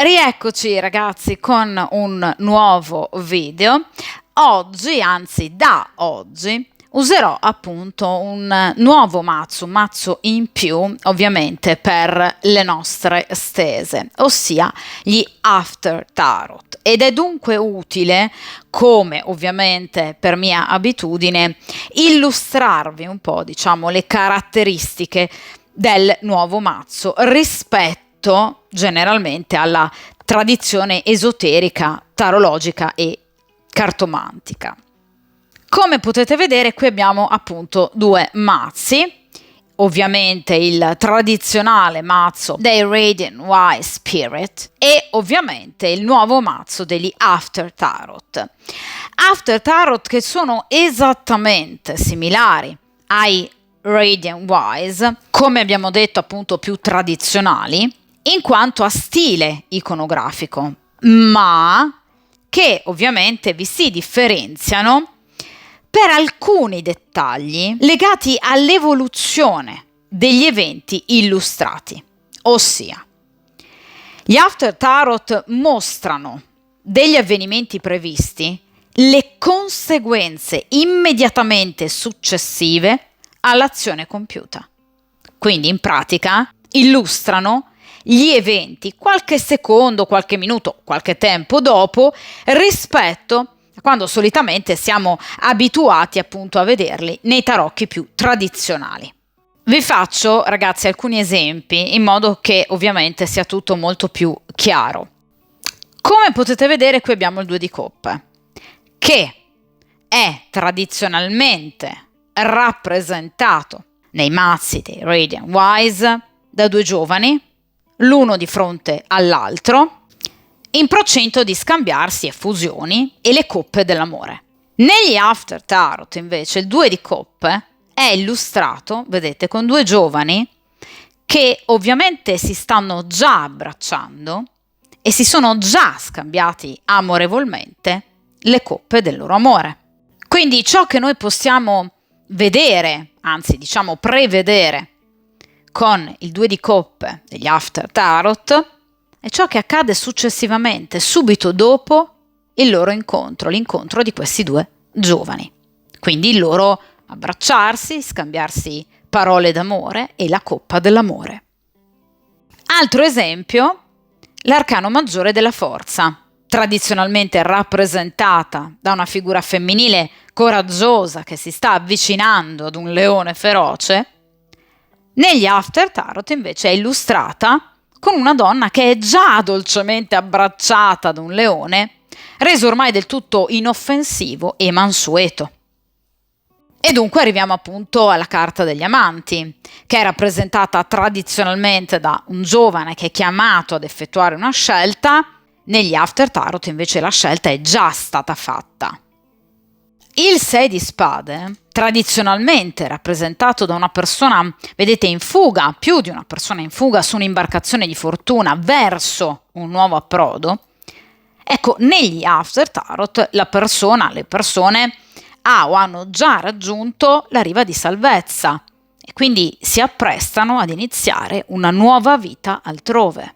Rieccoci ragazzi con un nuovo video. Oggi, anzi da oggi, userò appunto un nuovo mazzo, un mazzo in più ovviamente per le nostre stese, ossia gli After Tarot. Ed è dunque utile, come ovviamente per mia abitudine, illustrarvi un po', diciamo, le caratteristiche del nuovo mazzo rispetto generalmente alla tradizione esoterica, tarologica e cartomantica. Come potete vedere, qui abbiamo appunto due mazzi, ovviamente il tradizionale mazzo dei Radiant Wise Spirit e ovviamente il nuovo mazzo degli After Tarot. After Tarot che sono esattamente similari ai Radiant Wise, come abbiamo detto appunto più tradizionali, in quanto a stile iconografico, ma che ovviamente vi si differenziano per alcuni dettagli legati all'evoluzione degli eventi illustrati, ossia gli After Tarot mostrano degli avvenimenti previsti, le conseguenze immediatamente successive all'azione compiuta. Quindi in pratica illustrano gli eventi qualche secondo, qualche minuto, qualche tempo dopo rispetto a quando solitamente siamo abituati appunto a vederli nei tarocchi più tradizionali. Vi faccio ragazzi alcuni esempi in modo che ovviamente sia tutto molto più chiaro. Come potete vedere qui abbiamo il 2 di coppe che è tradizionalmente rappresentato nei mazzi dei Radiant Wise da due giovani, l'uno di fronte all'altro, in procinto di scambiarsi effusioni e le coppe dell'amore. Negli After Tarot invece il 2 di coppe è illustrato, vedete, con due giovani che ovviamente si stanno già abbracciando e si sono già scambiati amorevolmente le coppe del loro amore. Quindi ciò che noi possiamo vedere, anzi diciamo prevedere, con il 2 di coppe degli After Tarot è ciò che accade successivamente, subito dopo il loro incontro, l'incontro di questi due giovani. Quindi il loro abbracciarsi, scambiarsi parole d'amore e la coppa dell'amore. Altro esempio, l'arcano maggiore della forza, tradizionalmente rappresentata da una figura femminile coraggiosa che si sta avvicinando ad un leone feroce. Negli After Tarot invece è illustrata con una donna che è già dolcemente abbracciata da un leone, reso ormai del tutto inoffensivo e mansueto. E dunque arriviamo appunto alla carta degli amanti, che è rappresentata tradizionalmente da un giovane che è chiamato ad effettuare una scelta. Negli After Tarot invece la scelta è già stata fatta. Il 6 di spade, tradizionalmente rappresentato da una persona, vedete, in fuga, più di una persona in fuga su un'imbarcazione di fortuna verso un nuovo approdo, ecco, negli After Tarot le persone hanno già raggiunto la riva di salvezza e quindi si apprestano ad iniziare una nuova vita altrove.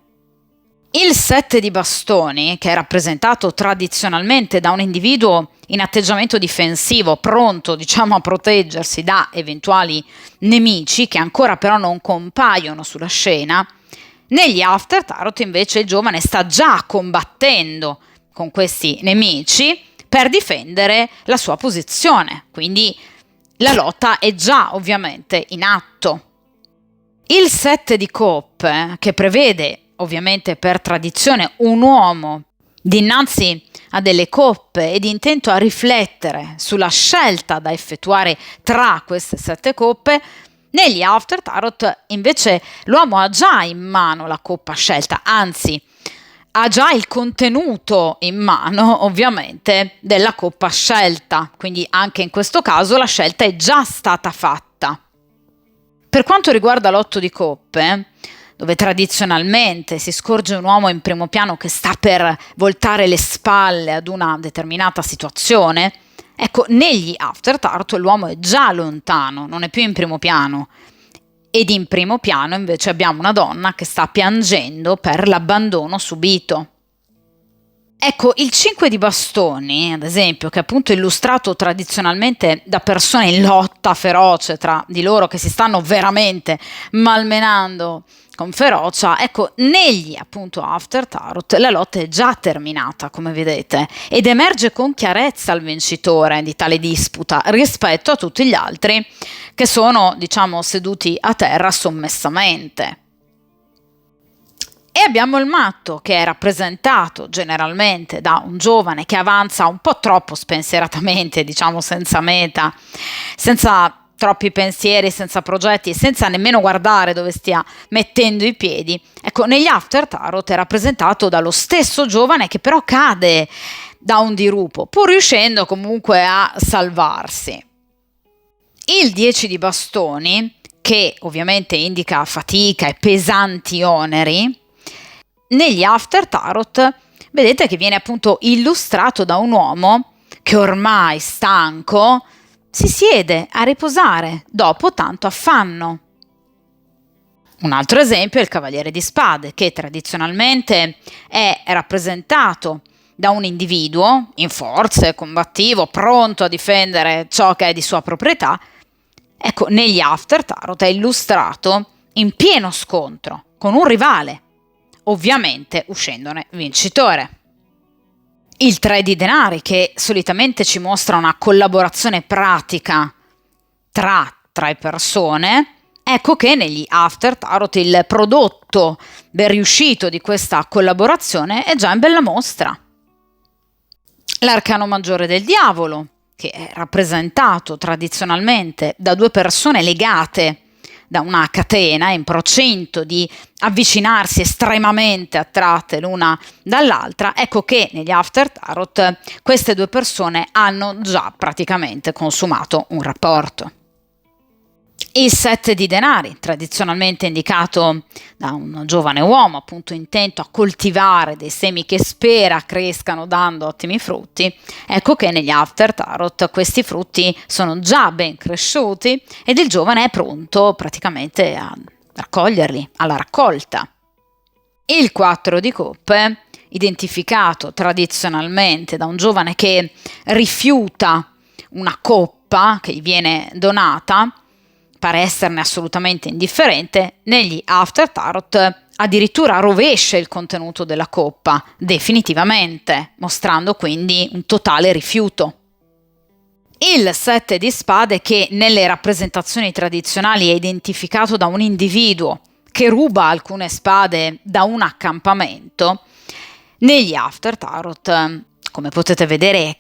Il 7 di bastoni, che è rappresentato tradizionalmente da un individuo in atteggiamento difensivo, pronto, diciamo, a proteggersi da eventuali nemici che ancora però non compaiono sulla scena, negli After Tarot invece il giovane sta già combattendo con questi nemici per difendere la sua posizione, quindi la lotta è già ovviamente in atto. Il 7 di coppe, che prevede ovviamente per tradizione un uomo dinanzi a delle coppe ed intento a riflettere sulla scelta da effettuare tra queste 7 coppe, negli After Tarot invece l'uomo ha già in mano la coppa scelta, anzi ha già il contenuto in mano ovviamente della coppa scelta, quindi anche in questo caso la scelta è già stata fatta. Per quanto riguarda l'8 di coppe, dove tradizionalmente si scorge un uomo in primo piano che sta per voltare le spalle ad una determinata situazione, ecco, negli After Tarot l'uomo è già lontano, non è più in primo piano ed in primo piano invece abbiamo una donna che sta piangendo per l'abbandono subito. Ecco, il 5 di bastoni, ad esempio, che è appunto illustrato tradizionalmente da persone in lotta feroce tra di loro che si stanno veramente malmenando con ferocia, ecco, negli appunto After Tarot la lotta è già terminata, come vedete, ed emerge con chiarezza il vincitore di tale disputa rispetto a tutti gli altri che sono, diciamo, seduti a terra sommessamente. E abbiamo il matto, che è rappresentato generalmente da un giovane che avanza un po' troppo spensieratamente, diciamo senza meta, senza troppi pensieri, senza progetti, senza nemmeno guardare dove stia mettendo i piedi. Ecco, negli After Tarot è rappresentato dallo stesso giovane che però cade da un dirupo, pur riuscendo comunque a salvarsi. Il 10 di bastoni, che ovviamente indica fatica e pesanti oneri, negli After Tarot vedete che viene appunto illustrato da un uomo che ormai stanco si siede a riposare dopo tanto affanno. Un altro esempio è il Cavaliere di Spade, che tradizionalmente è rappresentato da un individuo in forze, combattivo, pronto a difendere ciò che è di sua proprietà. Ecco, negli After Tarot è illustrato in pieno scontro con un rivale, ovviamente uscendone vincitore. Il 3 di denari, che solitamente ci mostra una collaborazione pratica tra tre persone, ecco che negli After Tarot il prodotto ben riuscito di questa collaborazione è già in bella mostra. L'arcano maggiore del diavolo, che è rappresentato tradizionalmente da due persone legate da una catena in procinto di avvicinarsi estremamente attratte l'una dall'altra, ecco che negli After Tarot queste due persone hanno già praticamente consumato un rapporto. Il 7 di denari, tradizionalmente indicato da un giovane uomo appunto intento a coltivare dei semi che spera crescano dando ottimi frutti, ecco che negli After Tarot questi frutti sono già ben cresciuti ed il giovane è pronto praticamente a raccoglierli, alla raccolta. Il 4 di coppe, identificato tradizionalmente da un giovane che rifiuta una coppa che gli viene donata, pare esserne assolutamente indifferente, negli After Tarot addirittura rovescia il contenuto della coppa, definitivamente, mostrando quindi un totale rifiuto. Il 7 di spade, che nelle rappresentazioni tradizionali è identificato da un individuo che ruba alcune spade da un accampamento, negli After Tarot, come potete vedere,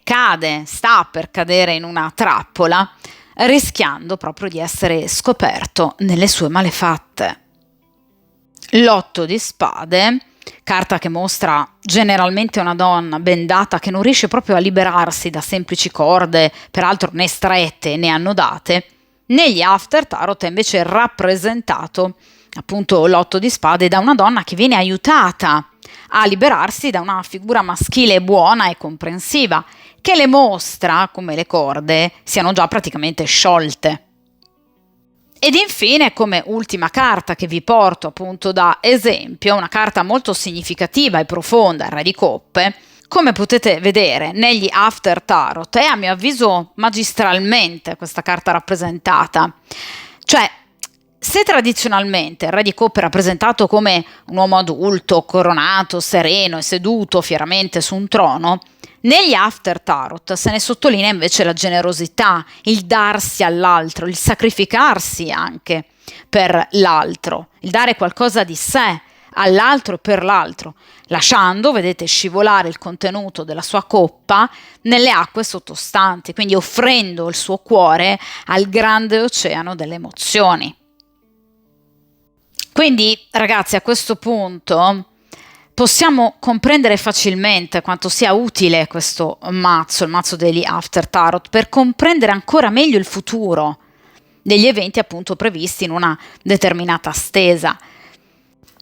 sta per cadere in una trappola, rischiando proprio di essere scoperto nelle sue malefatte. L'8 di spade, carta che mostra generalmente una donna bendata che non riesce proprio a liberarsi da semplici corde, peraltro né strette né annodate, negli After Tarot è invece rappresentato appunto l'8 di spade da una donna che viene aiutata a liberarsi da una figura maschile buona e comprensiva, che le mostra come le corde siano già praticamente sciolte. Ed infine, come ultima carta che vi porto appunto da esempio, una carta molto significativa e profonda, il Re di Coppe, come potete vedere negli After Tarot, è a mio avviso magistralmente questa carta rappresentata. Cioè, se tradizionalmente il Re di Coppe è rappresentato come un uomo adulto, coronato, sereno e seduto fieramente su un trono, negli After Tarot se ne sottolinea invece la generosità, il darsi all'altro, il sacrificarsi anche per l'altro, il dare qualcosa di sé all'altro e per l'altro, lasciando, vedete, scivolare il contenuto della sua coppa nelle acque sottostanti, quindi offrendo il suo cuore al grande oceano delle emozioni. Quindi, ragazzi, a questo punto possiamo comprendere facilmente quanto sia utile questo mazzo, il mazzo degli After Tarot, per comprendere ancora meglio il futuro degli eventi appunto previsti in una determinata stesa.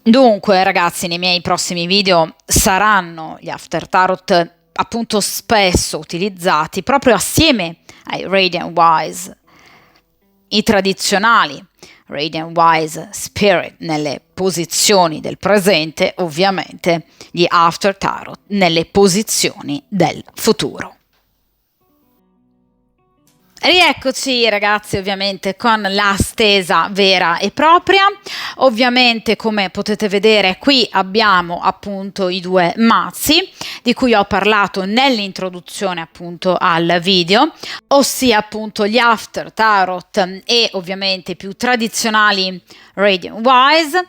Dunque, ragazzi, nei miei prossimi video saranno gli After Tarot appunto spesso utilizzati proprio assieme ai Radiant Wise, i tradizionali, Radiant Wise Spirit nelle posizioni del presente, ovviamente gli After Tarot nelle posizioni del futuro. Rieccoci ragazzi, ovviamente con la stesa vera e propria. Ovviamente, come potete vedere, qui abbiamo appunto i due mazzi di cui ho parlato nell'introduzione appunto al video, ossia appunto gli After Tarot e ovviamente i più tradizionali Radiant Wise.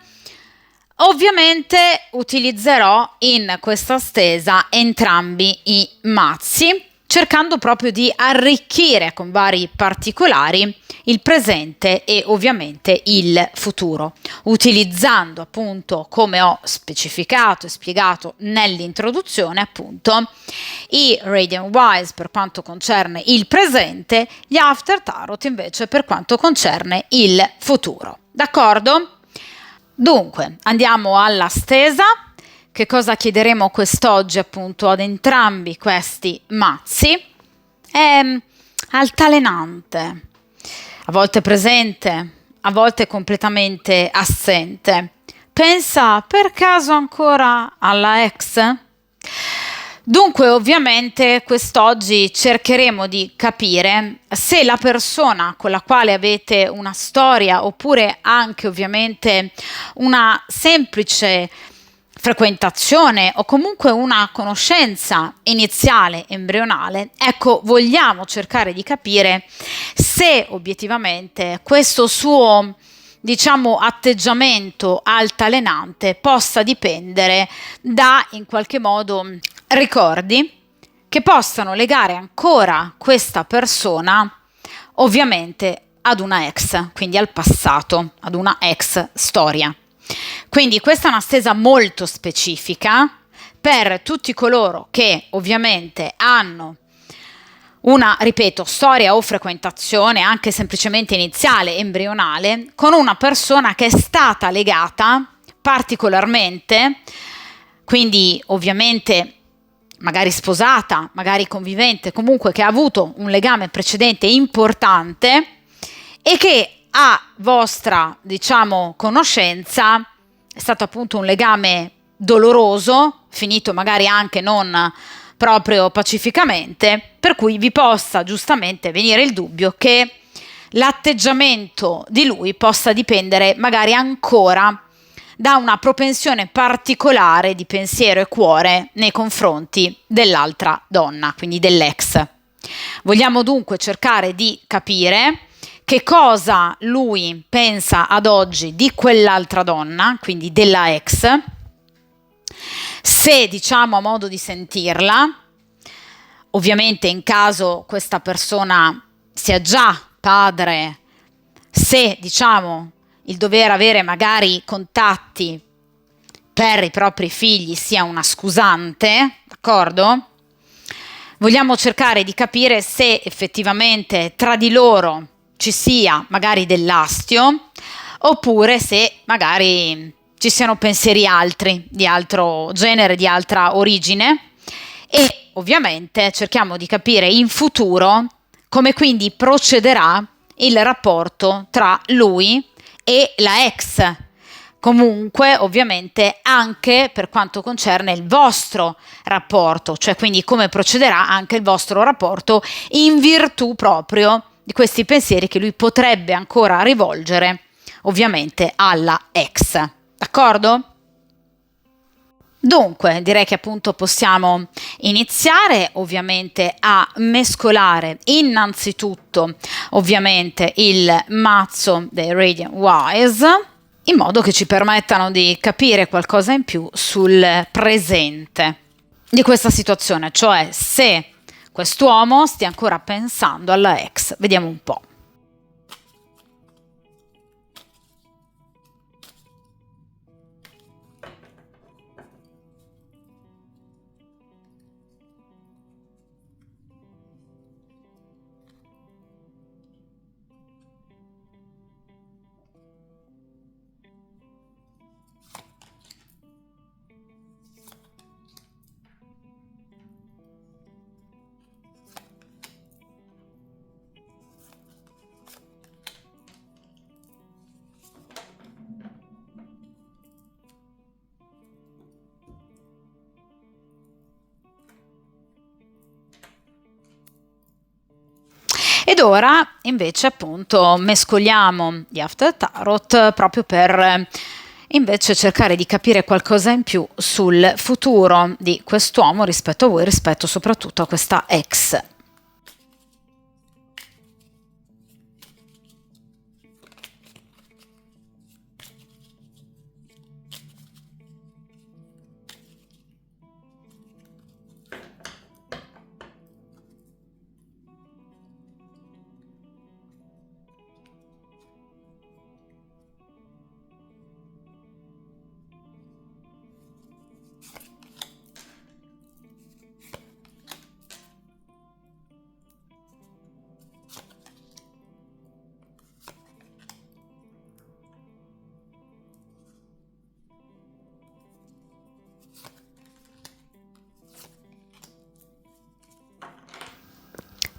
Ovviamente utilizzerò in questa stesa entrambi i mazzi, cercando proprio di arricchire con vari particolari il presente e ovviamente il futuro, utilizzando appunto, come ho specificato e spiegato nell'introduzione, appunto i Radiant Wise per quanto concerne il presente, gli After Tarot invece per quanto concerne il futuro. D'accordo? Dunque, andiamo alla stesa. Che cosa chiederemo quest'oggi appunto ad entrambi questi mazzi? È altalenante, a volte presente, a volte completamente assente. Pensa per caso ancora alla ex? Dunque, ovviamente, quest'oggi cercheremo di capire se la persona con la quale avete una storia oppure anche ovviamente una semplice frequentazione o comunque una conoscenza iniziale, embrionale, ecco, vogliamo cercare di capire se obiettivamente questo suo, diciamo, atteggiamento altalenante possa dipendere da, in qualche modo, ricordi che possano legare ancora questa persona, ovviamente, ad una ex, quindi al passato, ad una ex storia. Quindi questa è una stesa molto specifica per tutti coloro che ovviamente hanno una, ripeto, storia o frequentazione anche semplicemente iniziale, embrionale, con una persona che è stata legata particolarmente, quindi ovviamente magari sposata, magari convivente, comunque che ha avuto un legame precedente importante e che a vostra, diciamo, conoscenza è stato appunto un legame doloroso, finito magari anche non proprio pacificamente, per cui vi possa giustamente venire il dubbio che l'atteggiamento di lui possa dipendere magari ancora da una propensione particolare di pensiero e cuore nei confronti dell'altra donna, quindi dell'ex. Vogliamo dunque cercare di capire che cosa lui pensa ad oggi di quell'altra donna, quindi della ex, se diciamo a modo di sentirla, ovviamente in caso questa persona sia già padre, se diciamo il dover avere magari contatti per i propri figli sia una scusante, d'accordo? Vogliamo cercare di capire se effettivamente tra di loro ci sia magari dell'astio oppure se magari ci siano pensieri altri, di altro genere, di altra origine, e ovviamente cerchiamo di capire in futuro come quindi procederà il rapporto tra lui e la ex. Comunque, ovviamente, anche per quanto concerne il vostro rapporto, cioè quindi come procederà anche il vostro rapporto in virtù proprio di questi pensieri che lui potrebbe ancora rivolgere, ovviamente, alla ex. D'accordo? Dunque, direi che appunto possiamo iniziare ovviamente a mescolare innanzitutto ovviamente il mazzo dei Radiant Wise in modo che ci permettano di capire qualcosa in più sul presente di questa situazione, cioè se quest'uomo stia ancora pensando alla ex. Vediamo un po'. Ed ora invece appunto mescoliamo gli After Tarot proprio per invece cercare di capire qualcosa in più sul futuro di quest'uomo rispetto a voi, rispetto soprattutto a questa ex.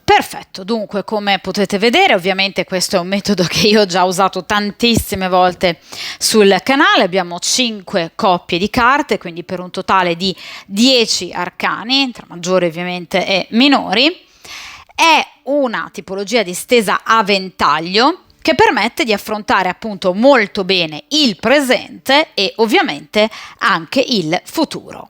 Perfetto, dunque come potete vedere ovviamente questo è un metodo che io ho già usato tantissime volte sul canale, abbiamo 5 coppie di carte, quindi per un totale di 10 arcani, tra maggiori ovviamente e minori. È una tipologia di stesa a ventaglio che permette di affrontare appunto molto bene il presente e ovviamente anche il futuro.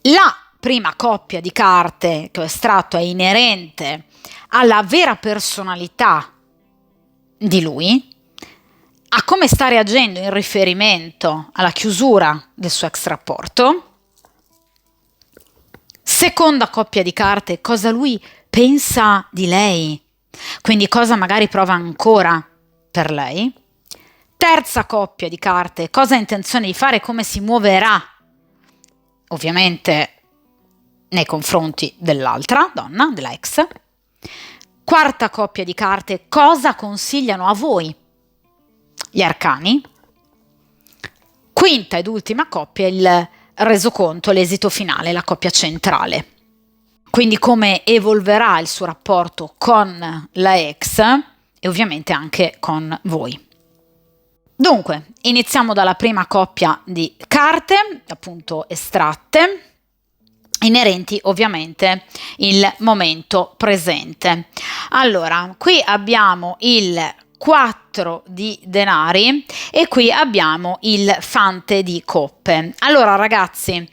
La prima coppia di carte che ho estratto è inerente alla vera personalità di lui, a come sta reagendo in riferimento alla chiusura del suo ex rapporto. Seconda coppia di carte, cosa lui pensa di lei, quindi cosa magari prova ancora per lei. Terza coppia di carte, cosa ha intenzione di fare, come si muoverà, ovviamente nei confronti dell'altra donna, della ex. Quarta coppia di carte, cosa consigliano a voi gli arcani. Quinta ed ultima coppia, il resoconto, l'esito finale, la coppia centrale. Quindi come evolverà il suo rapporto con la ex e ovviamente anche con voi. Dunque, iniziamo dalla prima coppia di carte, appunto estratte, inerenti ovviamente il momento presente. Allora, qui abbiamo il 4 di denari e qui abbiamo il fante di coppe. Allora ragazzi,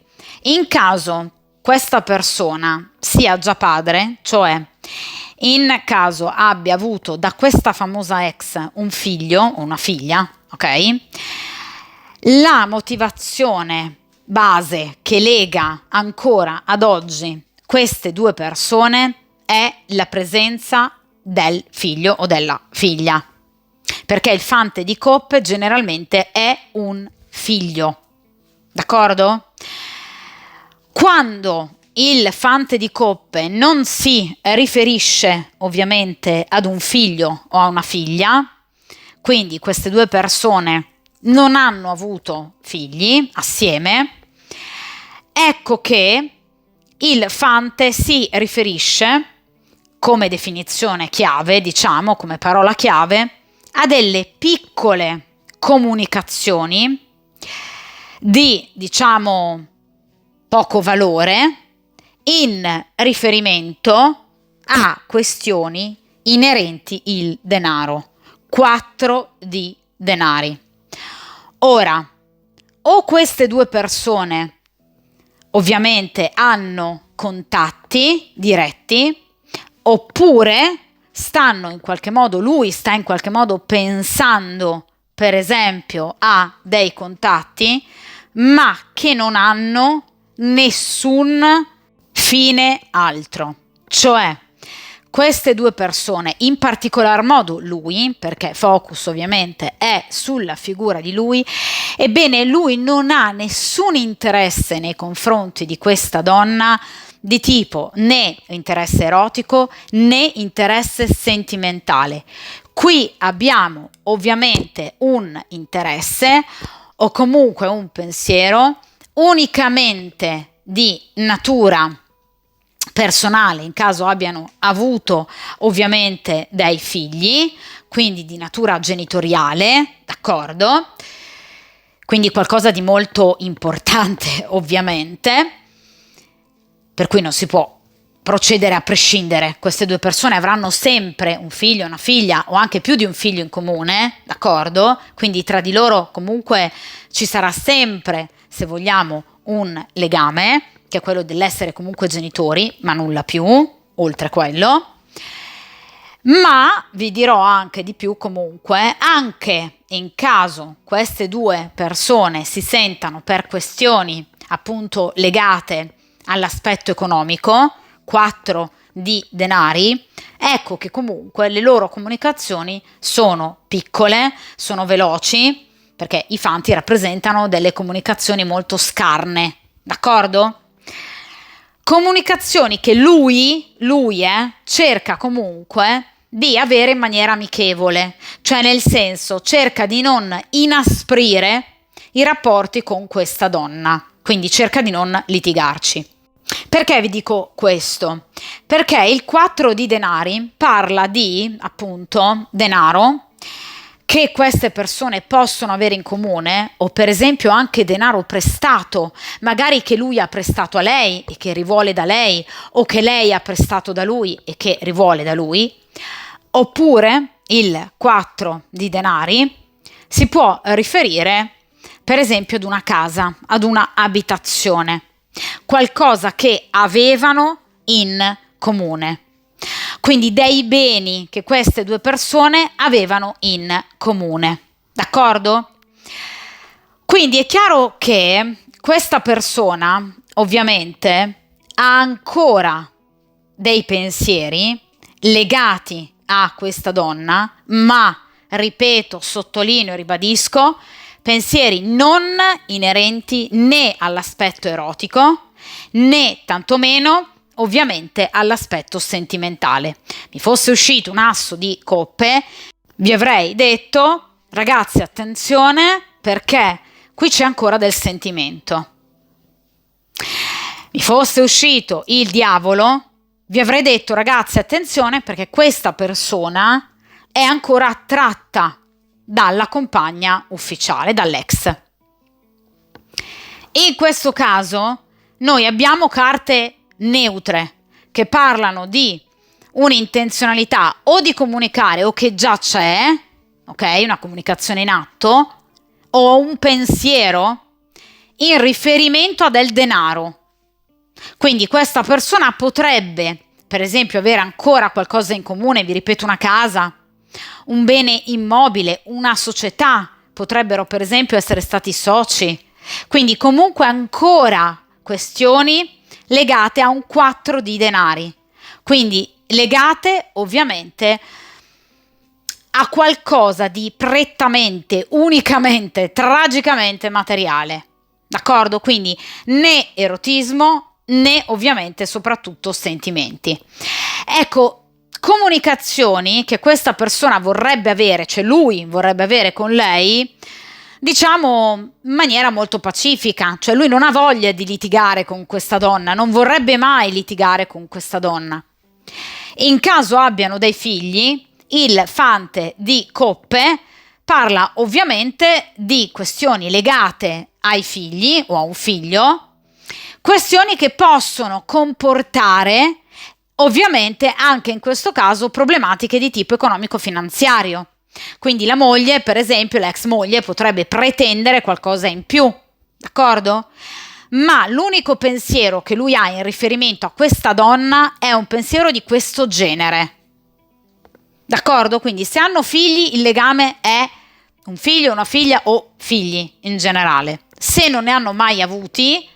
in caso questa persona sia già padre, cioè in caso abbia avuto da questa famosa ex un figlio o una figlia, ok? La motivazione base che lega ancora ad oggi queste due persone è la presenza del figlio o della figlia, perché il fante di coppe generalmente è un figlio, d'accordo? Quando il fante di coppe non si riferisce ovviamente ad un figlio o a una figlia, quindi queste due persone non hanno avuto figli assieme, ecco che il fante si riferisce come definizione chiave, diciamo come parola chiave, a delle piccole comunicazioni di, diciamo, poco valore in riferimento a questioni inerenti il denaro. 4 di denari. Ora, o queste due persone ovviamente hanno contatti diretti, oppure stanno in qualche modo, lui sta in qualche modo pensando per esempio a dei contatti, ma che non hanno nessun fine altro. Cioè, queste due persone, in particolar modo lui, perché focus ovviamente è sulla figura di lui, ebbene lui non ha nessun interesse nei confronti di questa donna di tipo né interesse erotico né interesse sentimentale. Qui abbiamo ovviamente un interesse o comunque un pensiero unicamente di natura personale, in caso abbiano avuto ovviamente dei figli, quindi di natura genitoriale, d'accordo? Quindi qualcosa di molto importante ovviamente, per cui non si può procedere a prescindere. Queste due persone avranno sempre un figlio, una figlia o anche più di un figlio in comune, d'accordo? Quindi tra di loro comunque ci sarà sempre, se vogliamo, un legame, che è quello dell'essere comunque genitori, ma nulla più, oltre quello. Ma vi dirò anche di più comunque, anche in caso queste due persone si sentano per questioni appunto legate all'aspetto economico, 4 di denari, ecco che comunque le loro comunicazioni sono piccole, sono veloci, perché i fanti rappresentano delle comunicazioni molto scarne, d'accordo? Comunicazioni che lui cerca comunque di avere in maniera amichevole, cioè nel senso cerca di non inasprire i rapporti con questa donna, quindi cerca di non litigarci. Perché vi dico questo? Perché il 4 di denari parla di, appunto, denaro che queste persone possono avere in comune, o per esempio anche denaro prestato, magari che lui ha prestato a lei e che rivuole da lei, o che lei ha prestato da lui e che rivuole da lui. Oppure il 4 di denari si può riferire per esempio ad una casa, ad una abitazione, qualcosa che avevano in comune. Quindi dei beni che queste due persone avevano in comune, d'accordo? Quindi è chiaro che questa persona ovviamente ha ancora dei pensieri legati a questa donna, ma ripeto, sottolineo, ribadisco, pensieri non inerenti né all'aspetto erotico né tantomeno ovviamente all'aspetto sentimentale. Mi fosse uscito un asso di coppe, vi avrei detto ragazzi attenzione perché qui c'è ancora del sentimento. Mi fosse uscito il diavolo, vi avrei detto ragazzi attenzione perché questa persona è ancora attratta dalla compagna ufficiale, dall'ex. In questo caso noi abbiamo carte neutre che parlano di un'intenzionalità o di comunicare o che già c'è, ok? Una comunicazione in atto o un pensiero in riferimento a del denaro. Quindi questa persona potrebbe, per esempio, avere ancora qualcosa in comune, vi ripeto, una casa, un bene immobile, una società, potrebbero per esempio essere stati soci. Quindi comunque ancora questioni legate a un 4 di denari. Quindi legate ovviamente a qualcosa di prettamente, unicamente, tragicamente materiale. D'accordo? Quindi né erotismo né ovviamente soprattutto sentimenti. Ecco, comunicazioni che questa persona vorrebbe avere, cioè lui vorrebbe avere con lei, diciamo in maniera molto pacifica, cioè lui non ha voglia di litigare con questa donna, non vorrebbe mai litigare con questa donna. In caso abbiano dei figli, il fante di coppe parla ovviamente di questioni legate ai figli o a un figlio, questioni che possono comportare ovviamente anche in questo caso problematiche di tipo economico-finanziario. Quindi la moglie, per esempio, l'ex moglie potrebbe pretendere qualcosa in più, d'accordo? Ma l'unico pensiero che lui ha in riferimento a questa donna è un pensiero di questo genere, d'accordo? Quindi se hanno figli il legame è un figlio, una figlia o figli in generale. Se non ne hanno mai avuti,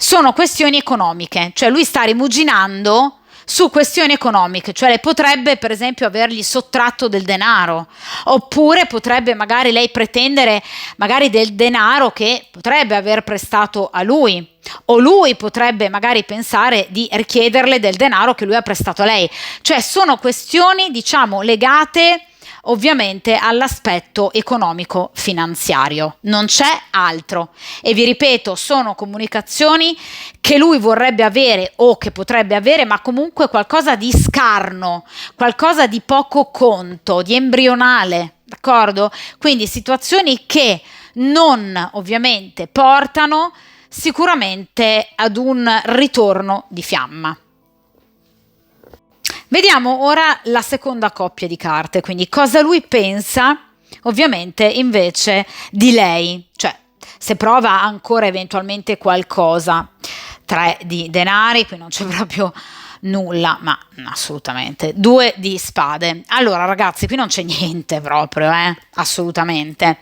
sono questioni economiche, cioè lui sta rimuginando su questioni economiche, cioè lei potrebbe per esempio avergli sottratto del denaro, oppure potrebbe magari lei pretendere magari del denaro che potrebbe aver prestato a lui, o lui potrebbe magari pensare di richiederle del denaro che lui ha prestato a lei, cioè sono questioni diciamo legate ovviamente all'aspetto economico finanziario, non c'è altro. E vi ripeto, sono comunicazioni che lui vorrebbe avere o che potrebbe avere, ma comunque qualcosa di scarno, qualcosa di poco conto, di embrionale, d'accordo? Quindi situazioni che non ovviamente portano sicuramente ad un ritorno di fiamma. Vediamo ora la seconda coppia di carte, quindi cosa lui pensa ovviamente invece di lei, cioè se prova ancora eventualmente qualcosa. 3 di denari, qui non c'è proprio nulla, ma assolutamente. 2 di spade. Allora ragazzi, qui non c'è niente proprio, assolutamente.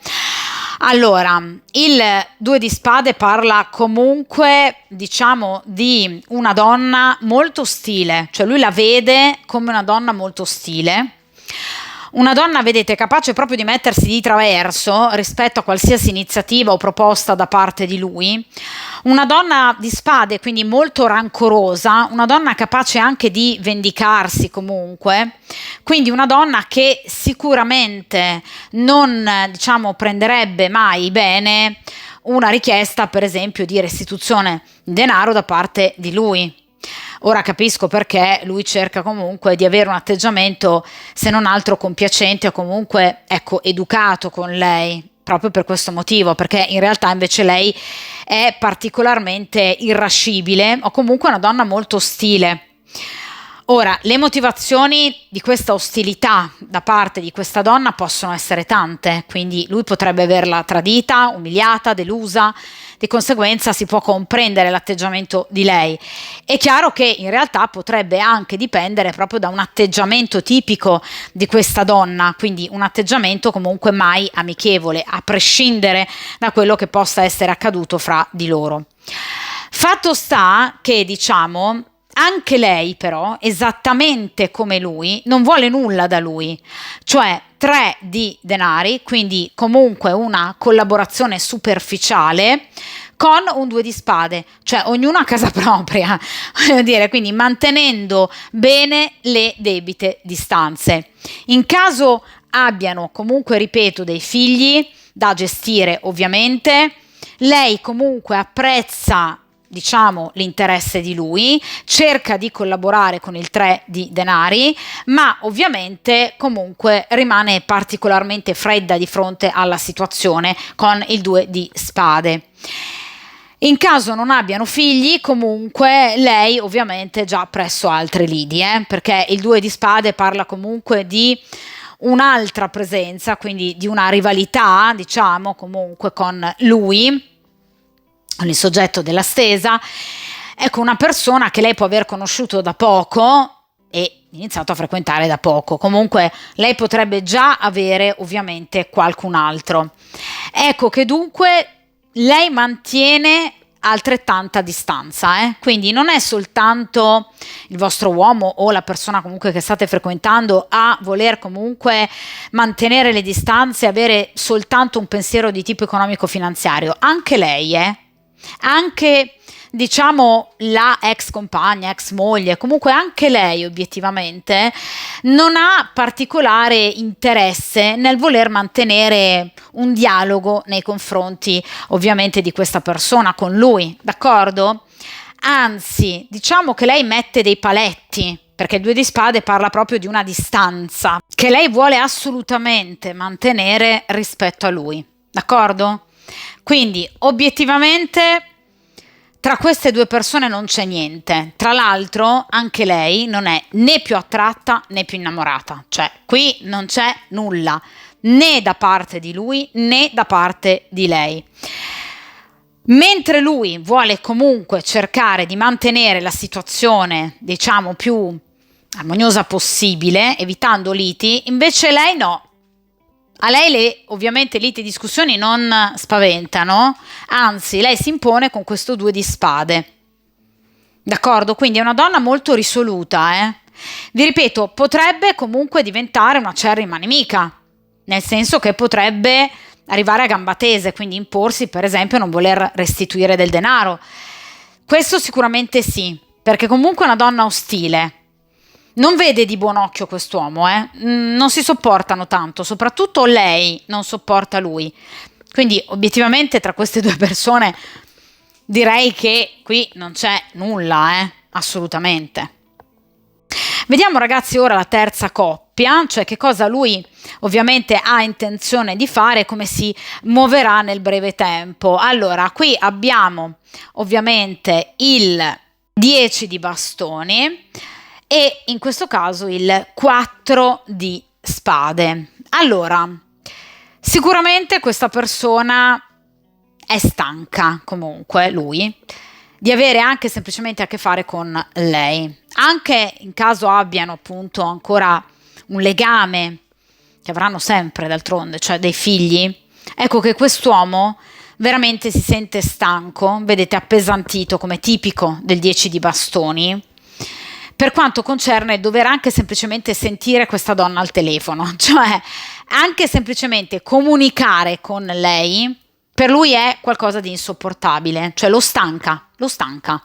Allora, il 2 di spade parla comunque, diciamo, di una donna molto ostile, cioè lui la vede come una donna molto ostile. Una donna, vedete, capace proprio di mettersi di traverso rispetto a qualsiasi iniziativa o proposta da parte di lui. Una donna di spade, quindi molto rancorosa, una donna capace anche di vendicarsi comunque, quindi una donna che sicuramente non, diciamo, prenderebbe mai bene una richiesta, per esempio, di restituzione di denaro da parte di lui. Ora capisco perché lui cerca comunque di avere un atteggiamento, se non altro compiacente o comunque, ecco, educato con lei, proprio per questo motivo, perché in realtà invece lei è particolarmente irascibile o comunque una donna molto ostile. Ora, le motivazioni di questa ostilità da parte di questa donna possono essere tante, quindi lui potrebbe averla tradita, umiliata, delusa, di conseguenza si può comprendere l'atteggiamento di lei. È chiaro che in realtà potrebbe anche dipendere proprio da un atteggiamento tipico di questa donna, quindi un atteggiamento comunque mai amichevole, a prescindere da quello che possa essere accaduto fra di loro. Fatto sta che, diciamo, anche lei però, esattamente come lui, non vuole nulla da lui, cioè 3 di denari, quindi comunque una collaborazione superficiale con un 2 di spade, cioè ognuno a casa propria, voglio dire, quindi mantenendo bene le debite distanze. In caso abbiano comunque, ripeto, dei figli da gestire ovviamente, lei comunque apprezza, diciamo, l'interesse di lui, cerca di collaborare con il 3 di denari, ma ovviamente comunque rimane particolarmente fredda di fronte alla situazione con il 2 di spade. In caso non abbiano figli, comunque lei ovviamente già presso altri lidi, perché il 2 di spade parla comunque di un'altra presenza, quindi di una rivalità, diciamo, comunque con lui, con il soggetto della stesa. Ecco, una persona che lei può aver conosciuto da poco e iniziato a frequentare da poco. Comunque lei potrebbe già avere ovviamente qualcun altro. Ecco che dunque lei mantiene altrettanta distanza, quindi non è soltanto il vostro uomo o la persona comunque che state frequentando a voler comunque mantenere le distanze, avere soltanto un pensiero di tipo economico-finanziario, anche lei, anche, diciamo, la ex compagna, ex moglie, comunque anche lei obiettivamente non ha particolare interesse nel voler mantenere un dialogo nei confronti ovviamente di questa persona con lui, d'accordo? Anzi, diciamo che lei mette dei paletti, perché il 2 di spade parla proprio di una distanza che lei vuole assolutamente mantenere rispetto a lui, d'accordo? Quindi obiettivamente tra queste due persone non c'è niente. Tra l'altro anche lei non è né più attratta né più innamorata, cioè qui non c'è nulla, né da parte di lui né da parte di lei. Mentre lui vuole comunque cercare di mantenere la situazione, diciamo, più armoniosa possibile, evitando liti, invece lei no. A lei ovviamente liti e discussioni non spaventano, anzi lei si impone con questo 2 di spade. D'accordo? Quindi è una donna molto risoluta, Vi ripeto, potrebbe comunque diventare una acerrima nemica, nel senso che potrebbe arrivare a gamba tese, quindi imporsi, per esempio, non voler restituire del denaro. Questo sicuramente sì, perché comunque è una donna ostile. Non vede di buon occhio quest'uomo, non si sopportano tanto, soprattutto lei non sopporta lui. Quindi obiettivamente tra queste due persone direi che qui non c'è nulla, assolutamente. Vediamo ragazzi ora la terza coppia, cioè che cosa lui ovviamente ha intenzione di fare e come si muoverà nel breve tempo. Allora, qui abbiamo ovviamente il 10 di bastoni e in questo caso il 4 di spade. Allora, sicuramente questa persona è stanca, comunque lui, di avere anche semplicemente a che fare con lei, anche in caso abbiano appunto ancora un legame che avranno sempre d'altronde, cioè dei figli. Ecco che quest'uomo veramente si sente stanco, vedete, appesantito, come tipico del 10 di bastoni, per quanto concerne dover anche semplicemente sentire questa donna al telefono, cioè anche semplicemente comunicare con lei per lui è qualcosa di insopportabile, cioè lo stanca, lo stanca.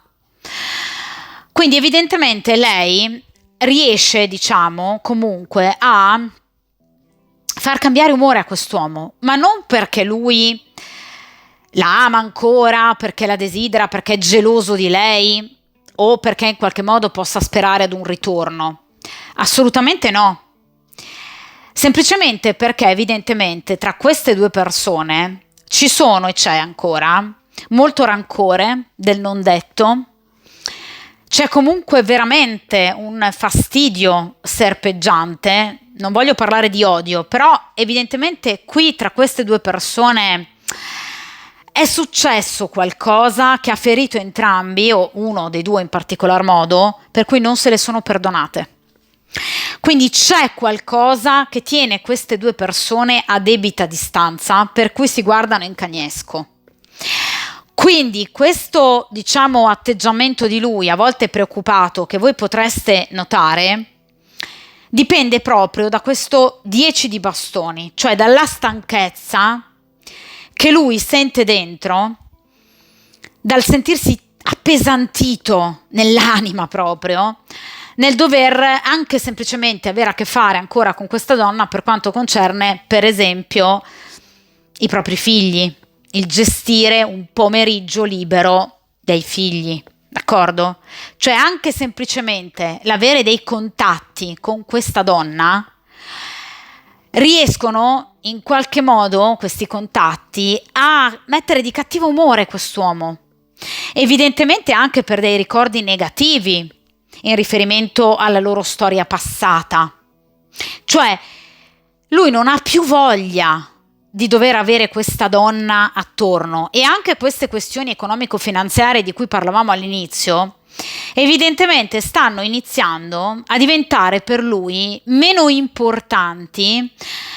Quindi evidentemente lei riesce, diciamo, comunque a far cambiare umore a quest'uomo, ma non perché lui la ama ancora, perché la desidera, perché è geloso di lei o perché in qualche modo possa sperare ad un ritorno. Assolutamente no. Semplicemente perché evidentemente tra queste due persone ci sono e c'è ancora molto rancore del non detto, c'è comunque veramente un fastidio serpeggiante, non voglio parlare di odio, però evidentemente qui tra queste due persone è successo qualcosa che ha ferito entrambi, o uno dei due in particolar modo, per cui non se le sono perdonate. Quindi c'è qualcosa che tiene queste due persone a debita distanza, per cui si guardano in cagnesco. Quindi questo, diciamo, atteggiamento di lui, a volte preoccupato, che voi potreste notare, dipende proprio da questo 10 di bastoni, cioè dalla stanchezza che lui sente dentro, dal sentirsi appesantito nell'anima proprio, nel dover anche semplicemente avere a che fare ancora con questa donna per quanto concerne, per esempio, i propri figli, il gestire un pomeriggio libero dei figli, d'accordo? Cioè anche semplicemente l'avere dei contatti con questa donna, riescono in qualche modo questi contatti a mettere di cattivo umore quest'uomo, evidentemente anche per dei ricordi negativi in riferimento alla loro storia passata. Cioè, lui non ha più voglia di dover avere questa donna attorno, e anche queste questioni economico-finanziarie di cui parlavamo all'inizio evidentemente stanno iniziando a diventare per lui meno importanti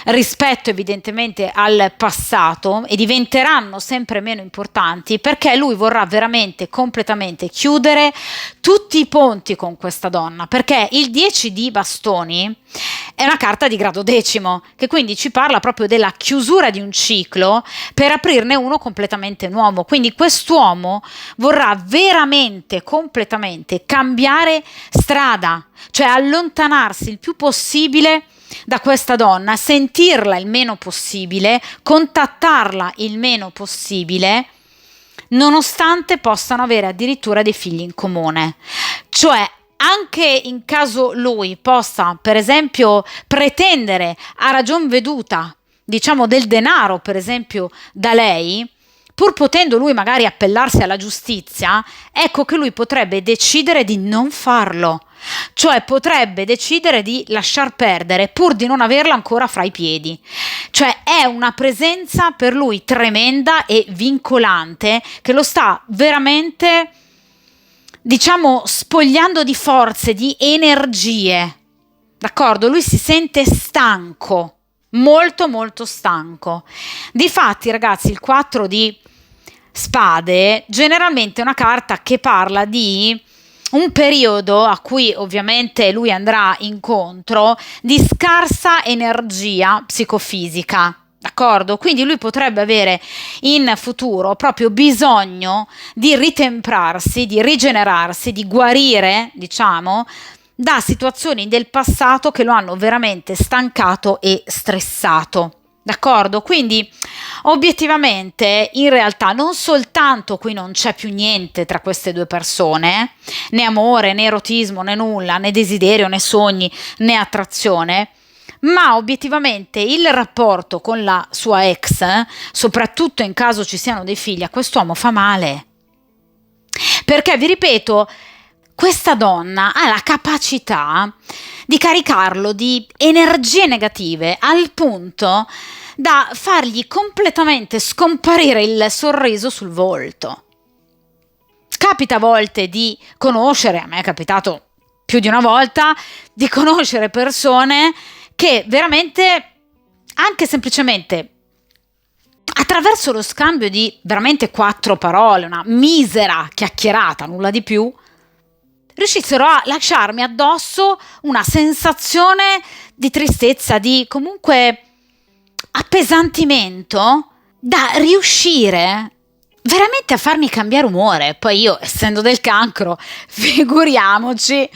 rispetto evidentemente al passato, e diventeranno sempre meno importanti perché lui vorrà veramente completamente chiudere tutti i ponti con questa donna, perché il 10 di bastoni è una carta di grado decimo, che quindi ci parla proprio della chiusura di un ciclo per aprirne uno completamente nuovo. Quindi quest'uomo vorrà veramente completamente cambiare strada, cioè allontanarsi il più possibile da questa donna, sentirla il meno possibile, contattarla il meno possibile, nonostante possano avere addirittura dei figli in comune. Cioè anche in caso lui possa, per esempio, pretendere a ragion veduta, diciamo, del denaro, per esempio, da lei, pur potendo lui magari appellarsi alla giustizia, ecco che lui potrebbe decidere di non farlo. Cioè potrebbe decidere di lasciar perdere pur di non averla ancora fra i piedi. Cioè è una presenza per lui tremenda e vincolante che lo sta veramente, diciamo, spogliando di forze, di energie. D'accordo? Lui si sente stanco, molto molto stanco. Difatti, ragazzi, il 4 di spade generalmente è una carta che parla di un periodo a cui ovviamente lui andrà incontro di scarsa energia psicofisica, d'accordo? Quindi lui potrebbe avere in futuro proprio bisogno di ritemprarsi, di rigenerarsi, di guarire, diciamo, da situazioni del passato che lo hanno veramente stancato e stressato. D'accordo? Quindi obiettivamente in realtà non soltanto qui non c'è più niente tra queste due persone, né amore, né erotismo, né nulla, né desiderio, né sogni, né attrazione, ma obiettivamente il rapporto con la sua ex, soprattutto in caso ci siano dei figli, a quest'uomo fa male. Perché vi ripeto, questa donna ha la capacità di caricarlo di energie negative al punto da fargli completamente scomparire il sorriso sul volto. Capita a volte di conoscere, a me è capitato più di una volta, di conoscere persone che veramente, anche semplicemente attraverso lo scambio di veramente 4 parole, una misera chiacchierata, nulla di più, riuscissero a lasciarmi addosso una sensazione di tristezza, di comunque appesantimento, da riuscire veramente a farmi cambiare umore. Poi io, essendo del cancro, figuriamoci,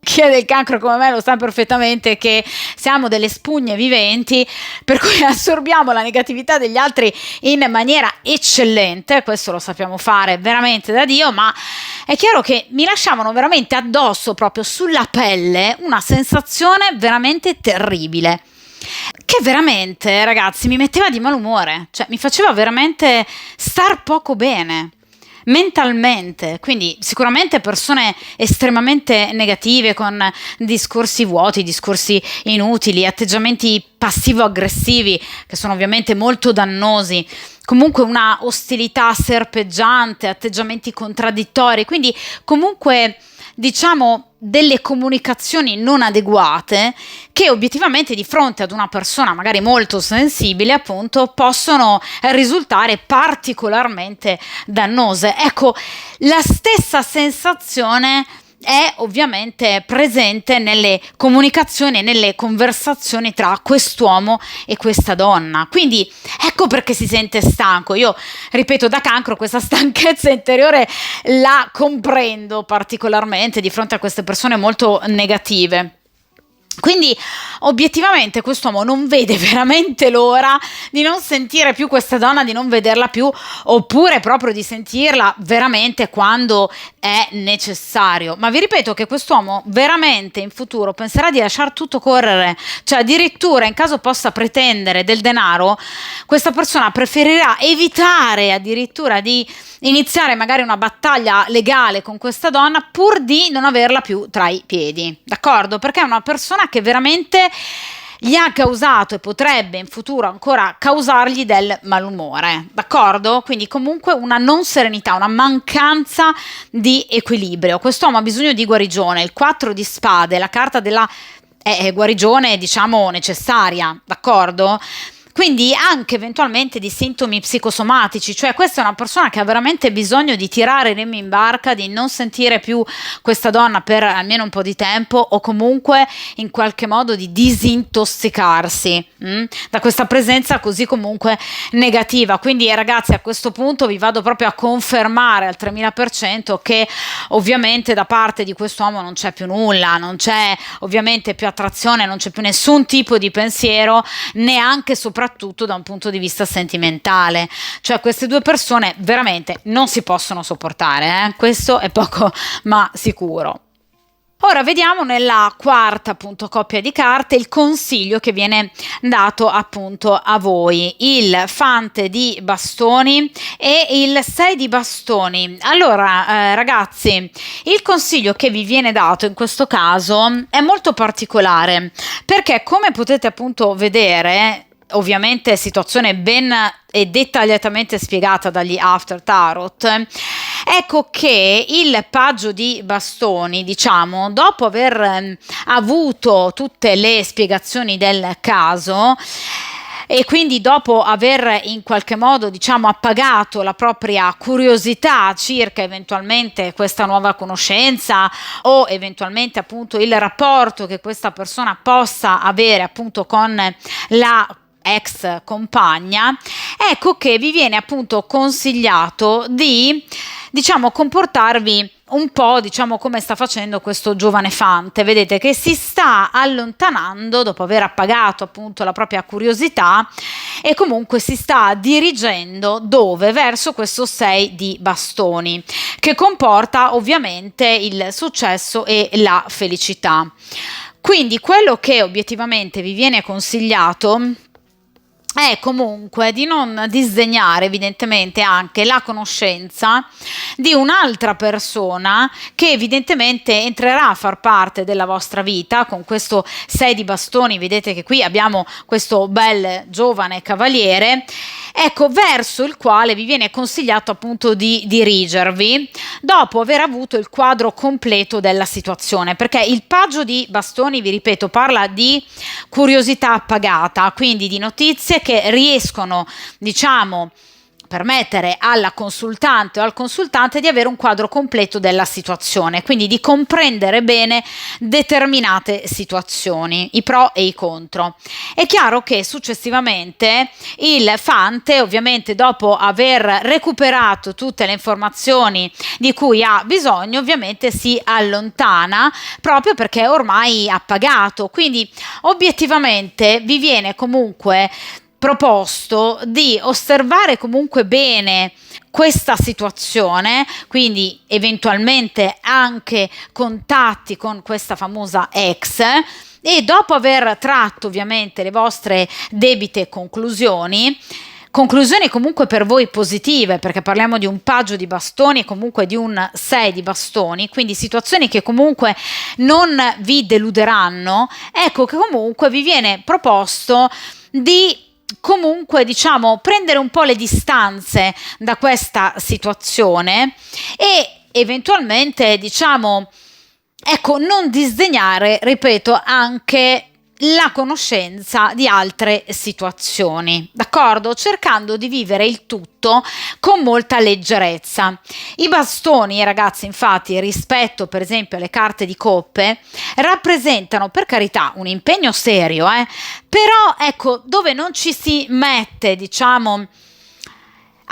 chi è del cancro come me lo sa perfettamente che siamo delle spugne viventi, per cui assorbiamo la negatività degli altri in maniera eccellente, questo lo sappiamo fare veramente da Dio, ma è chiaro che mi lasciavano veramente addosso, proprio sulla pelle, una sensazione veramente terribile, che veramente, ragazzi, mi metteva di malumore, cioè mi faceva veramente star poco bene mentalmente. Quindi sicuramente persone estremamente negative, con discorsi vuoti, discorsi inutili, atteggiamenti passivo-aggressivi che sono ovviamente molto dannosi, comunque una ostilità serpeggiante, atteggiamenti contraddittori, quindi comunque diciamo delle comunicazioni non adeguate che obiettivamente di fronte ad una persona magari molto sensibile appunto possono risultare particolarmente dannose. Ecco, la stessa sensazione è ovviamente presente nelle comunicazioni e nelle conversazioni tra quest'uomo e questa donna. Quindi ecco perché si sente stanco. Io, ripeto, da cancro questa stanchezza interiore la comprendo particolarmente di fronte a queste persone molto negative. Quindi obiettivamente quest'uomo non vede veramente l'ora di non sentire più questa donna, di non vederla più, oppure proprio di sentirla veramente quando è necessario. Ma vi ripeto che quest'uomo veramente in futuro penserà di lasciare tutto correre, cioè addirittura in caso possa pretendere del denaro, questa persona preferirà evitare addirittura di iniziare magari una battaglia legale con questa donna pur di non averla più tra i piedi, d'accordo? Perché è una persona che veramente gli ha causato e potrebbe in futuro ancora causargli del malumore, d'accordo? Quindi comunque una non serenità, una mancanza di equilibrio. Quest'uomo ha bisogno di guarigione. Il 4 di spade, la carta della guarigione, diciamo, necessaria, d'accordo? Quindi anche eventualmente di sintomi psicosomatici, cioè questa è una persona che ha veramente bisogno di tirare i remi in barca, di non sentire più questa donna per almeno un po' di tempo, o comunque in qualche modo di disintossicarsi da questa presenza così comunque negativa. Quindi ragazzi, a questo punto vi vado proprio a confermare al 3000% che ovviamente da parte di quest'uomo non c'è più nulla, non c'è ovviamente più attrazione, non c'è più nessun tipo di pensiero, neanche soprattutto da un punto di vista sentimentale. Cioè queste due persone veramente non si possono sopportare, questo è poco ma sicuro. Ora vediamo nella quarta appunto coppia di carte il consiglio che viene dato appunto a voi, il fante di bastoni e il 6 di bastoni. Allora ragazzi, il consiglio che vi viene dato in questo caso è molto particolare, perché come potete appunto vedere, ovviamente situazione ben e dettagliatamente spiegata dagli After Tarot, ecco che il paggio di bastoni, diciamo, dopo aver avuto tutte le spiegazioni del caso e quindi dopo aver in qualche modo, diciamo, appagato la propria curiosità circa eventualmente questa nuova conoscenza o eventualmente appunto il rapporto che questa persona possa avere appunto con la ex compagna, ecco che vi viene appunto consigliato di, diciamo, comportarvi un po', diciamo, come sta facendo questo giovane fante. Vedete che si sta allontanando dopo aver appagato appunto la propria curiosità e comunque si sta dirigendo dove? Verso questo 6 di bastoni, che comporta ovviamente il successo e la felicità. Quindi quello che obiettivamente vi viene consigliato è comunque di non disdegnare evidentemente anche la conoscenza di un'altra persona che evidentemente entrerà a far parte della vostra vita. Con questo 6 di bastoni vedete che qui abbiamo questo bel giovane cavaliere, ecco, verso il quale vi viene consigliato appunto di dirigervi dopo aver avuto il quadro completo della situazione, perché il paggio di bastoni, vi ripeto, parla di curiosità appagata, quindi di notizie che riescono, diciamo, permettere alla consultante o al consultante di avere un quadro completo della situazione, quindi di comprendere bene determinate situazioni, i pro e i contro. È chiaro che successivamente il fante, ovviamente dopo aver recuperato tutte le informazioni di cui ha bisogno, ovviamente si allontana proprio perché è ormai appagato, quindi obiettivamente vi viene comunque proposto di osservare comunque bene questa situazione, quindi eventualmente anche contatti con questa famosa ex, e dopo aver tratto ovviamente le vostre debite conclusioni comunque per voi positive, perché parliamo di un paggio di bastoni e comunque di un 6 di bastoni, quindi situazioni che comunque non vi deluderanno, ecco che comunque vi viene proposto di comunque, diciamo, prendere un po' le distanze da questa situazione e eventualmente, diciamo, ecco, non disdegnare, ripeto, anche la conoscenza di altre situazioni, d'accordo? Cercando di vivere il tutto con molta leggerezza. I bastoni, ragazzi, infatti, rispetto per esempio alle carte di coppe, rappresentano, per carità, un impegno serio, però ecco, dove non ci si mette, diciamo,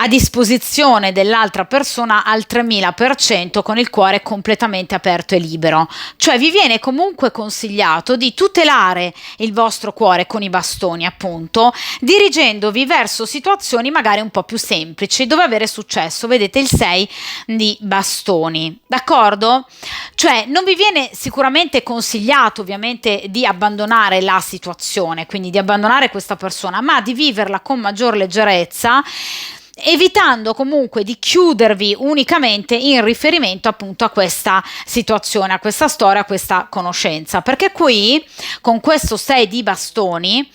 a disposizione dell'altra persona al 3000%, con il cuore completamente aperto e libero. Cioè vi viene comunque consigliato di tutelare il vostro cuore con i bastoni, appunto, dirigendovi verso situazioni magari un po' più semplici dove avere successo. Vedete il 6 di bastoni, d'accordo? Cioè non vi viene sicuramente consigliato ovviamente di abbandonare la situazione, quindi di abbandonare questa persona, ma di viverla con maggior leggerezza, evitando comunque di chiudervi unicamente in riferimento appunto a questa situazione, a questa storia, a questa conoscenza, perché qui con questo 6 di bastoni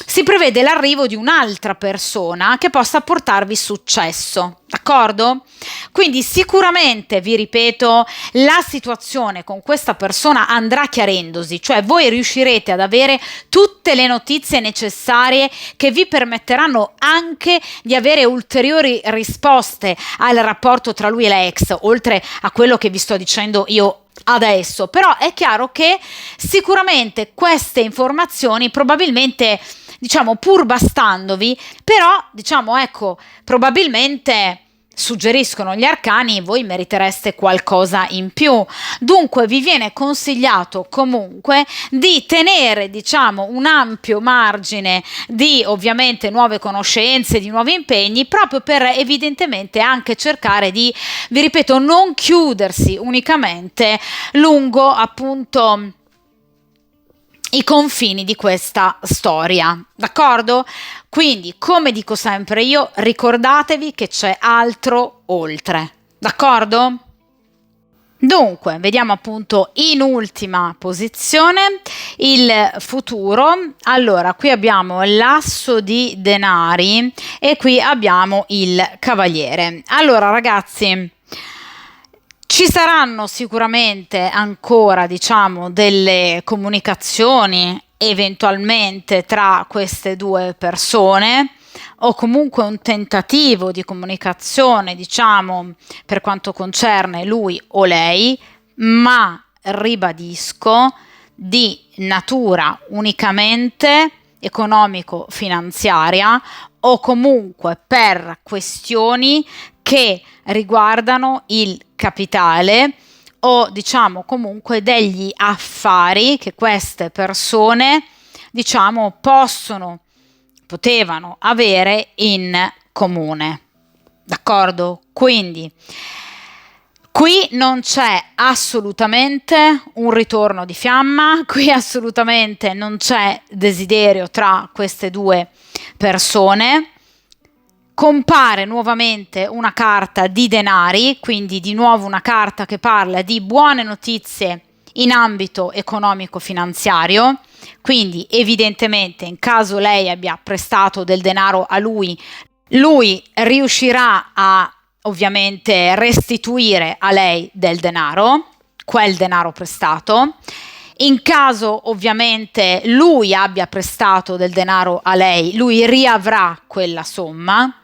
si prevede l'arrivo di un'altra persona che possa portarvi successo, d'accordo? Quindi sicuramente, vi ripeto, la situazione con questa persona andrà chiarendosi, cioè voi riuscirete ad avere tutte le notizie necessarie che vi permetteranno anche di avere ulteriori risposte al rapporto tra lui e la ex, oltre a quello che vi sto dicendo io adesso. Però è chiaro che sicuramente queste informazioni probabilmente, diciamo, pur bastandovi, però, diciamo, ecco, probabilmente suggeriscono gli arcani, voi meritereste qualcosa in più. Dunque vi viene consigliato comunque di tenere, diciamo, un ampio margine di ovviamente nuove conoscenze, di nuovi impegni, proprio per evidentemente anche cercare di, vi ripeto, non chiudersi unicamente lungo appunto i confini di questa storia, d'accordo? Quindi, come dico sempre io, ricordatevi che c'è altro oltre, d'accordo? Dunque, vediamo appunto in ultima posizione il futuro. Allora, qui abbiamo l'asso di denari e qui abbiamo il cavaliere. Allora, ragazzi, ci saranno sicuramente ancora, diciamo, delle comunicazioni eventualmente tra queste due persone, o comunque un tentativo di comunicazione, diciamo, per quanto concerne lui o lei, ma ribadisco, di natura unicamente economico-finanziaria o comunque per questioni che riguardano il capitale o, diciamo, comunque degli affari che queste persone, diciamo, potevano avere in comune, d'accordo? Quindi qui non c'è assolutamente un ritorno di fiamma, qui assolutamente non c'è desiderio tra queste due persone. Compare nuovamente una carta di denari, quindi di nuovo una carta che parla di buone notizie in ambito economico-finanziario, quindi evidentemente in caso lei abbia prestato del denaro a lui riuscirà a ovviamente restituire a lei del denaro, quel denaro prestato. In caso ovviamente lui abbia prestato del denaro a lei, lui riavrà quella somma.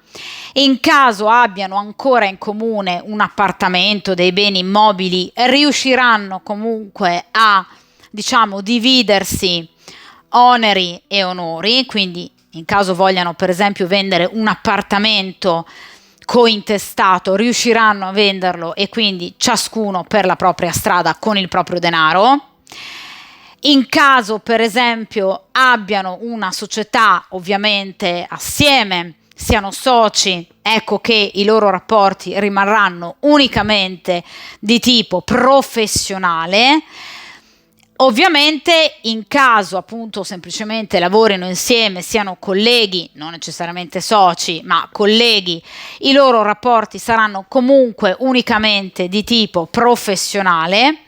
In caso abbiano ancora in comune un appartamento, dei beni immobili, riusciranno comunque a, diciamo, dividersi oneri e onori, quindi in caso vogliano per esempio vendere un appartamento cointestato, riusciranno a venderlo e quindi ciascuno per la propria strada con il proprio denaro. In caso per esempio abbiano una società ovviamente assieme, siano soci, ecco che i loro rapporti rimarranno unicamente di tipo professionale. Ovviamente in caso appunto semplicemente lavorino insieme, siano colleghi, non necessariamente soci, ma colleghi, i loro rapporti saranno comunque unicamente di tipo professionale.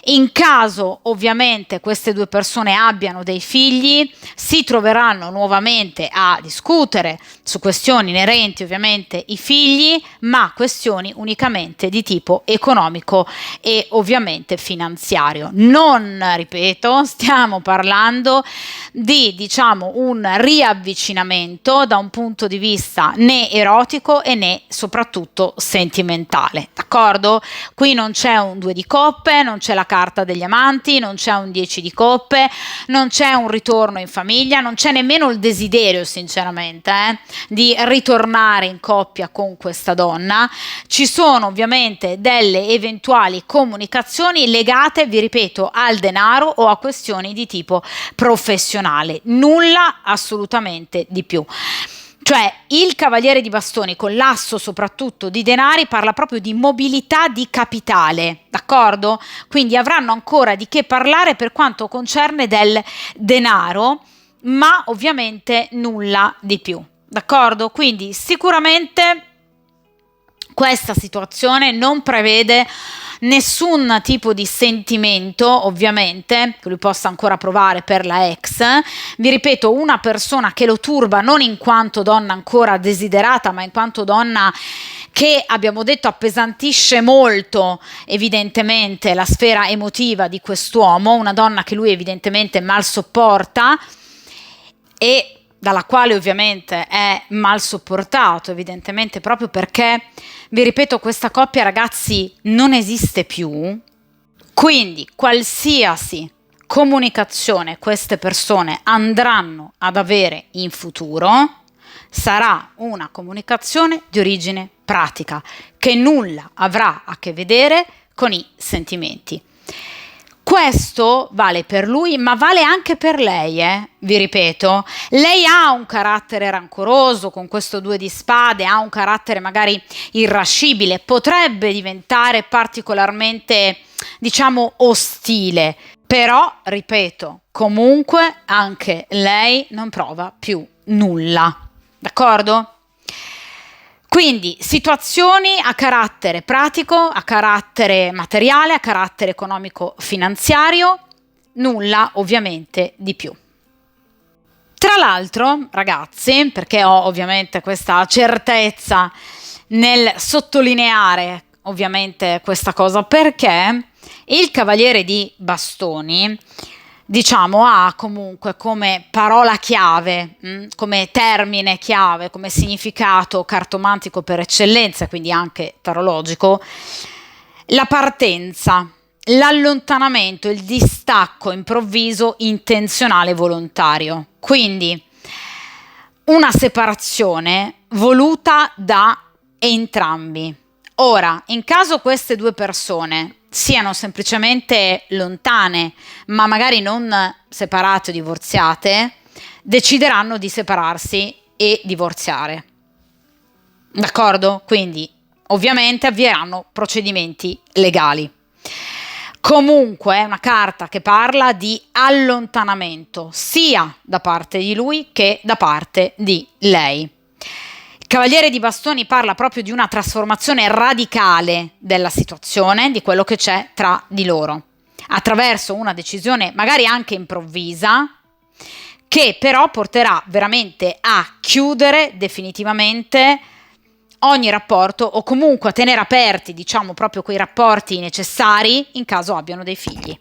In caso ovviamente queste due persone abbiano dei figli, si troveranno nuovamente a discutere su questioni inerenti ovviamente ai figli, ma questioni unicamente di tipo economico e ovviamente finanziario. Non, ripeto, stiamo parlando di, diciamo, un riavvicinamento da un punto di vista né erotico e né soprattutto sentimentale, d'accordo? Qui non c'è un 2 di coppe, non c'è la carta degli amanti, non c'è un 10 di coppe, non c'è un ritorno in famiglia, non c'è nemmeno il desiderio sinceramente di ritornare in coppia con questa donna. Ci sono ovviamente delle eventuali comunicazioni legate, vi ripeto, al denaro o a questioni di tipo professionale, nulla assolutamente di più. Cioè il cavaliere di bastoni con l'asso soprattutto di denari parla proprio di mobilità di capitale, d'accordo? Quindi avranno ancora di che parlare per quanto concerne del denaro, ma ovviamente nulla di più, d'accordo? Quindi sicuramente questa situazione non prevede nessun tipo di sentimento, ovviamente, che lui possa ancora provare per la ex. Vi ripeto, una persona che lo turba non in quanto donna ancora desiderata, ma in quanto donna che, abbiamo detto, appesantisce molto evidentemente la sfera emotiva di quest'uomo, una donna che lui evidentemente mal sopporta e dalla quale ovviamente è mal sopportato, evidentemente proprio perché, vi ripeto, questa coppia, ragazzi, non esiste più. Quindi qualsiasi comunicazione queste persone andranno ad avere in futuro sarà una comunicazione di origine pratica, che nulla avrà a che vedere con i sentimenti. Questo vale per lui, ma vale anche per lei, vi ripeto. Lei ha un carattere rancoroso, con questo 2 di spade, ha un carattere magari irascibile, potrebbe diventare particolarmente, diciamo, ostile, però, ripeto, comunque anche lei non prova più nulla, d'accordo? Quindi situazioni a carattere pratico, a carattere materiale, a carattere economico-finanziario, nulla ovviamente di più. Tra l'altro, ragazzi, perché ho ovviamente questa certezza nel sottolineare ovviamente questa cosa, perché il cavaliere di bastoni, diciamo, ha comunque come parola chiave, come termine chiave, come significato cartomantico per eccellenza, quindi anche tarologico, la partenza, l'allontanamento, il distacco improvviso, intenzionale, volontario. Quindi una separazione voluta da entrambi. Ora, in caso queste due persone siano semplicemente lontane, ma magari non separate o divorziate, decideranno di separarsi e divorziare. D'accordo? Quindi, ovviamente avvieranno procedimenti legali. Comunque è una carta che parla di allontanamento sia da parte di lui che da parte di lei. Il Cavaliere di Bastoni parla proprio di una trasformazione radicale della situazione, di quello che c'è tra di loro, attraverso una decisione magari anche improvvisa, che però porterà veramente a chiudere definitivamente ogni rapporto, o comunque a tenere aperti, diciamo, proprio quei rapporti necessari in caso abbiano dei figli.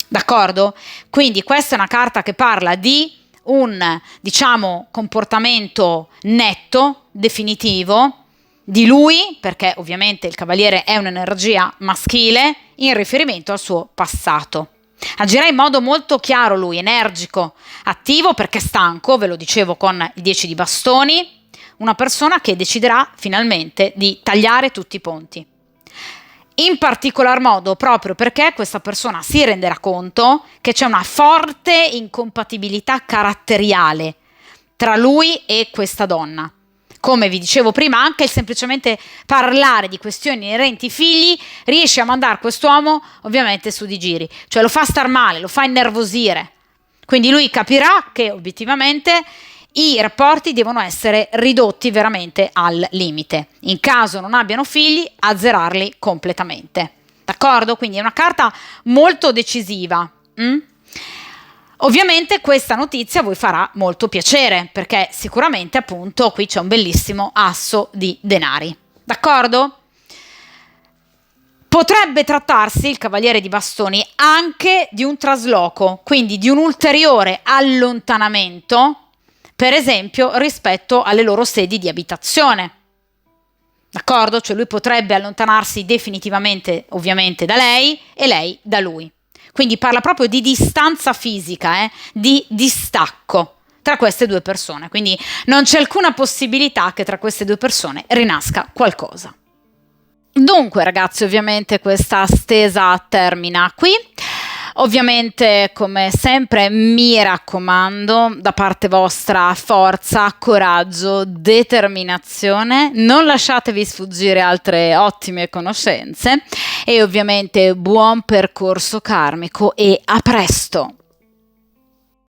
D'accordo? Quindi questa è una carta che parla di un, diciamo, comportamento netto, definitivo, di lui, perché ovviamente il Cavaliere è un'energia maschile, in riferimento al suo passato. Agirà in modo molto chiaro lui, energico, attivo perché stanco, ve lo dicevo con il 10 di bastoni, una persona che deciderà finalmente di tagliare tutti i ponti. In particolar modo proprio perché questa persona si renderà conto che c'è una forte incompatibilità caratteriale tra lui e questa donna. Come vi dicevo prima, anche il semplicemente parlare di questioni inerenti ai figli riesce a mandare quest'uomo ovviamente su di giri, cioè lo fa star male, lo fa innervosire. Quindi lui capirà che obiettivamente i rapporti devono essere ridotti veramente al limite. In caso non abbiano figli, azzerarli completamente. D'accordo? Quindi è una carta molto decisiva. Ovviamente questa notizia vi farà molto piacere, perché sicuramente appunto qui c'è un bellissimo asso di denari. D'accordo? Potrebbe trattarsi, il Cavaliere di Bastoni, anche di un trasloco, quindi di un ulteriore allontanamento, per esempio rispetto alle loro sedi di abitazione. D'accordo? Cioè lui potrebbe allontanarsi definitivamente ovviamente da lei e lei da lui. Quindi parla proprio di distanza fisica, di distacco tra queste due persone. Quindi non c'è alcuna possibilità che tra queste due persone rinasca qualcosa. Dunque ragazzi, ovviamente questa stesa termina qui. Ovviamente, come sempre, mi raccomando, da parte vostra forza, coraggio, determinazione, non lasciatevi sfuggire altre ottime conoscenze e ovviamente buon percorso karmico e a presto!